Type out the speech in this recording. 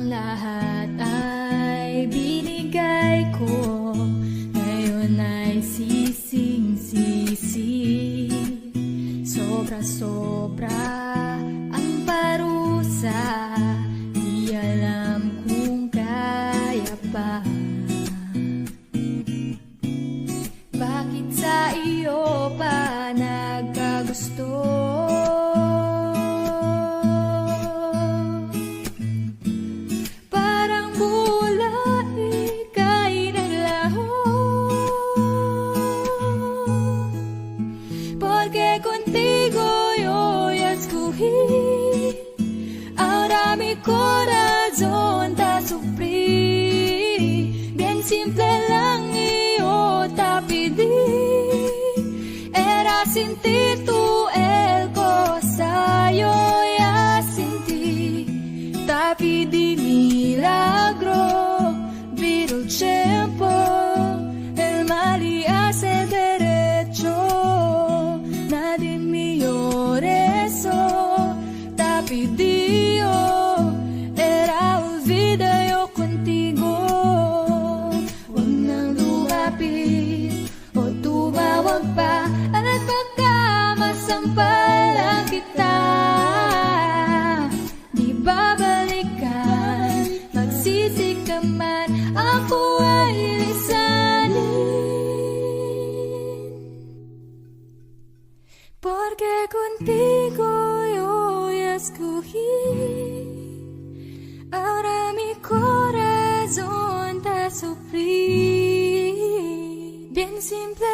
lahat ay binigay ko, ngayon ay sising-sisi. Sobra-sobra ang parusa, di alam kung kaya pa. Bakit sa iyo pa nagkagusto? Parang mula ika'y naglaho, porque contigo yo ya escogí. Ahora mi corazón te sufrí, bien simple lang iyo te pedí. Era sin ti tú el cosa yo ya sentí. Te pedí milagro, pero el tiempo el mal y hace derecho. Nadie me eso, te pedí yo, era olvida yo contigo. Huwag nang lumapit o tumawag pa, at baka masampalan kita. Di babalikan, magsisi ka man, ako ay lisanin. Porque contigo yo ya escogí. Ahora mi corazón te sufrí, bien simple